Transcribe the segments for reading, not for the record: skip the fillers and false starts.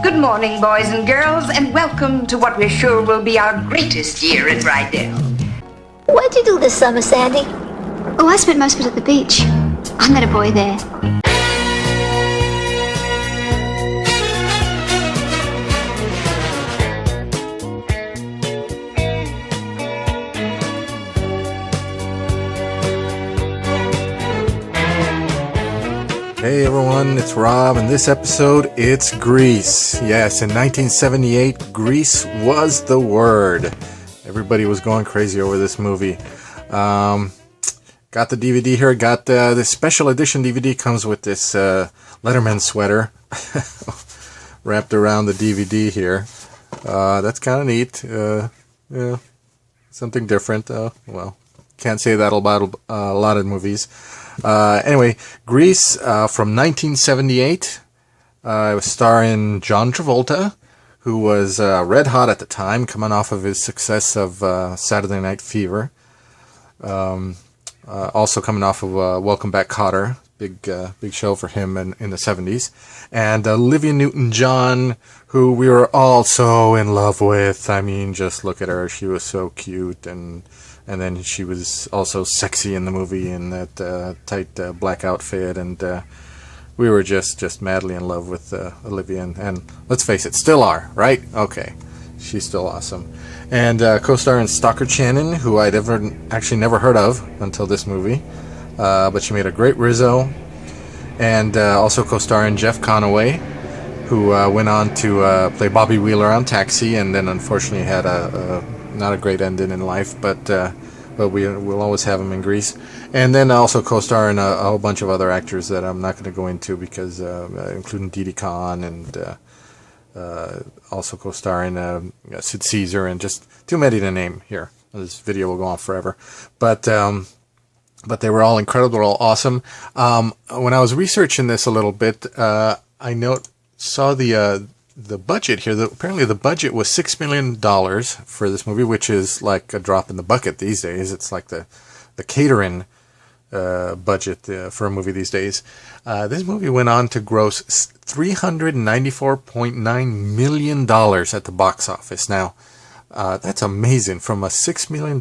Good morning, boys and girls, and welcome to what we're sure will be our greatest year in Rydell. What'd you do this summer, Sandy? Oh, I spent most of it at the beach. I met a boy there. Hey everyone, it's Rob, and this episode, it's Grease. Yes, in 1978, Grease was the word. Everybody was going crazy over this movie. Got the DVD here, got the special edition DVD, comes with this Letterman sweater wrapped around the DVD here. That's kind of neat. Yeah, something different. Well, can't say that about a lot of movies. Anyway, Grease from 1978. It was starring John Travolta, who was red hot at the time, coming off of his success of Saturday Night Fever. Also coming off of Welcome Back, Kotter, big show for him in the 70s. And Olivia Newton-John, who we were all so in love with. I mean, just look at her; she was so cute, and then she was also sexy in the movie in that tight black outfit, and we were just madly in love with Olivia, and let's face it, still are, right? Okay, she's still awesome. And co-starring Stockard Channing, who I'd actually never heard of until this movie, but she made a great Rizzo. And also co-starring Jeff Conaway, who went on to play Bobby Wheeler on Taxi, and then unfortunately had not a great ending in life, but we'll always have him in Grease. And then also co-starring a whole bunch of other actors that I'm not going to go into, because including Didi Khan, and also co-starring Sid Caesar, and just too many to name here. This video will go on forever, but they were all incredible, all awesome. When I was researching this a little bit, I saw the budget here. Apparently the budget was $6 million for this movie, which is like a drop in the bucket these days. It's like the catering budget for a movie these days. This movie went on to gross $394.9 million at the box office. Now, that's amazing. From a $6 million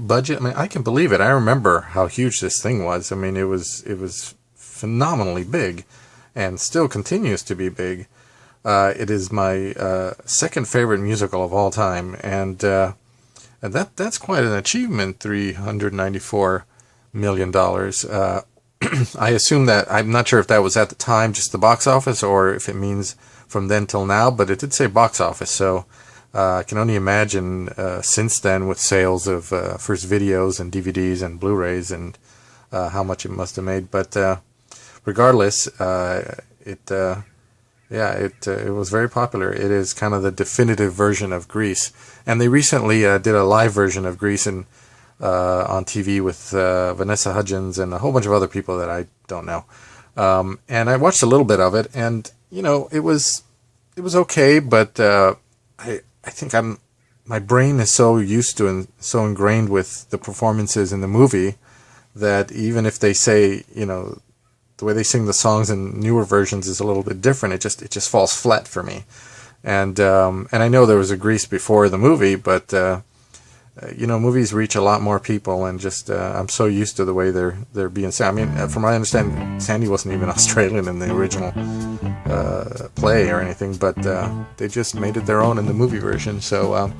budget, I mean, I can believe it. I remember how huge this thing was. I mean, it was phenomenally big, and still continues to be big. It is my second favorite musical of all time, and that's quite an achievement. $394 million. I assume that, I'm not sure if that was at the time just the box office, or if it means from then till now, but it did say box office, so I can only imagine since then, with sales of first videos and DVDs and Blu-rays, and how much it must have made. But regardless, it was very popular. It is kind of the definitive version of Grease. And they recently did a live version of Grease on TV with Vanessa Hudgens and a whole bunch of other people that I don't know. And I watched a little bit of it, and it was okay, but I think my brain is so used to and so ingrained with the performances in the movie that even if they say, the way they sing the songs in newer versions is a little bit different, it just falls flat for me. And I know there was a Grease before the movie, but movies reach a lot more people, and just I'm so used to the way they're being sang. I mean, from what I understand, Sandy wasn't even Australian in the original play or anything, but they just made it their own in the movie version. So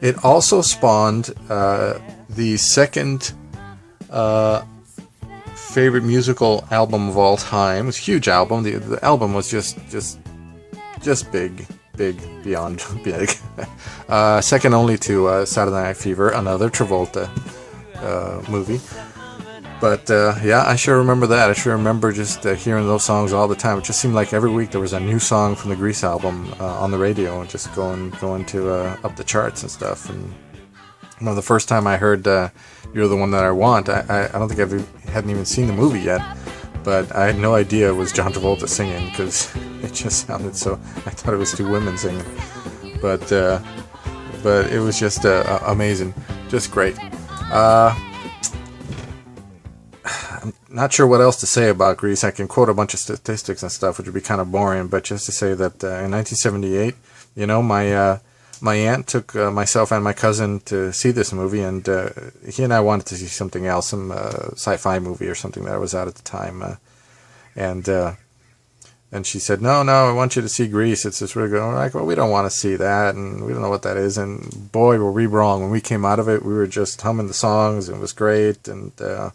it also spawned the second favorite musical album of all time. It was a huge album. The album was just big, beyond big. Second only to Saturday Night Fever, another Travolta movie. But I sure remember that. I sure remember just hearing those songs all the time. It just seemed like every week there was a new song from the Grease album on the radio, and just going to up the charts and stuff. And the first time I heard "You're the One That I Want," I don't think hadn't even seen the movie yet, but I had no idea it was John Travolta singing, because it just sounded so. I thought it was two women singing, but it was just amazing, just great. not sure what else to say about Grease. I can quote a bunch of statistics and stuff, which would be kind of boring, but just to say that in 1978, my aunt took myself and my cousin to see this movie, and he and I wanted to see something else, some sci-fi movie or something that was out at the time, and she said, no, I want you to see Grease. It's this really good. I'm like, well, we don't want to see that, and we don't know what that is. And boy, were we wrong. When we came out of it, we were just humming the songs, and it was great. And the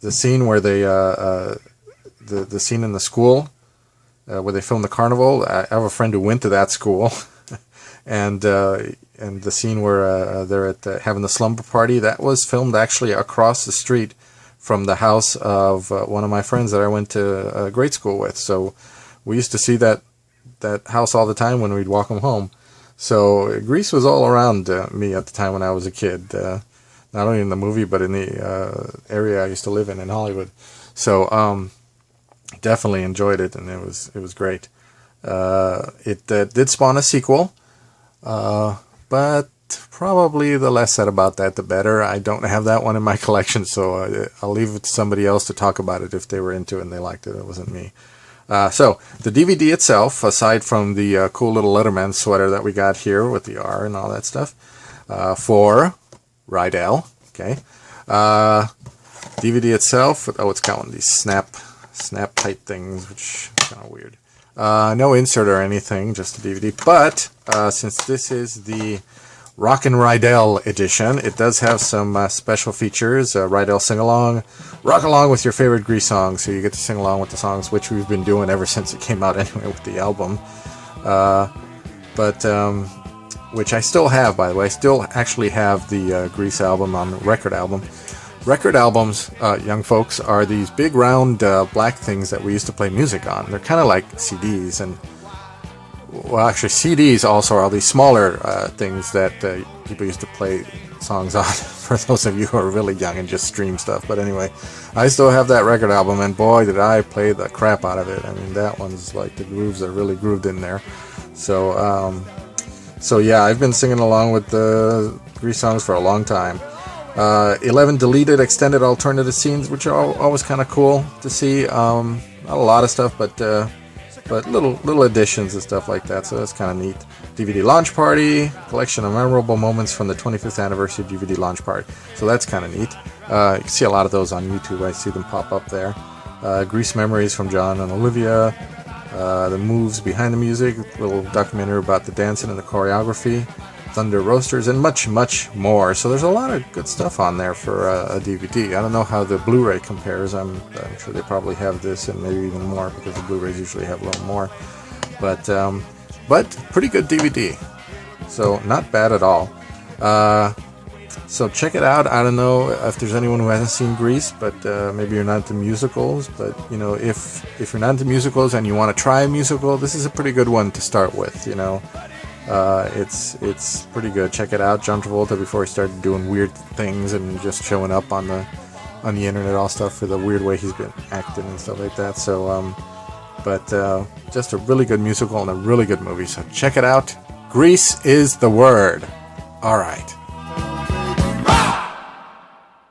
scene where they, the scene in the school, where they filmed the carnival, I have a friend who went to that school, and the scene where they're at having the slumber party, that was filmed actually across the street from the house of one of my friends that I went to grade school with. So we used to see that house all the time when we'd walk them home. So Grease was all around me at the time when I was a kid, not only in the movie but in the area I used to live in Hollywood. So definitely enjoyed it, and it was great. It did spawn a sequel, but probably the less said about that, the better. I don't have that one in my collection, so I'll leave it to somebody else to talk about it if they were into it and they liked it. It wasn't me. So the DVD itself, aside from the cool little Letterman sweater that we got here with the R and all that stuff, for Rydell. Okay. DVD itself. Oh, it's got one of these snap tight things, which is kind of weird. No insert or anything, just a DVD. But since this is the Rockin' Rydell edition, it does have some special features. Rydell sing-along. Rock along with your favorite Grease songs, so you get to sing along with the songs, which we've been doing ever since it came out anyway with the album. Which I still have, by the way. I still actually have the Grease album on the record album. Record albums, young folks, are these big round black things that we used to play music on. They're kind of like CDs, and well, actually, CDs also are these smaller things that people used to play songs on, for those of you who are really young and just stream stuff. But anyway, I still have that record album, and boy, did I play the crap out of it. I mean, that one's like the grooves are really grooved in there. So yeah, I've been singing along with the Grease songs for a long time. 11 deleted extended alternative scenes, which are always kind of cool to see. Not a lot of stuff, but little additions and stuff like that, so that's kind of neat. DVD launch party, collection of memorable moments from the 25th anniversary DVD launch party. So that's kind of neat. You can see a lot of those on YouTube. I see them pop up there. Grease memories from John and Olivia. The moves behind the music, a little documentary about the dancing and the choreography. Thunder Roasters, and much, much more. So there's a lot of good stuff on there for a DVD. I don't know how the Blu-ray compares. I'm sure they probably have this and maybe even more, because the Blu-rays usually have a little more. But pretty good DVD. So not bad at all. So check it out. I don't know if there's anyone who hasn't seen Grease, but maybe you're not into musicals. But if you're not into musicals and you want to try a musical, this is a pretty good one to start with. It's pretty good. Check it out. John Travolta, before he started doing weird things and just showing up on the internet, all stuff for the weird way he's been acting and stuff like that. So, just a really good musical and a really good movie. So check it out. Grease is the word. All right.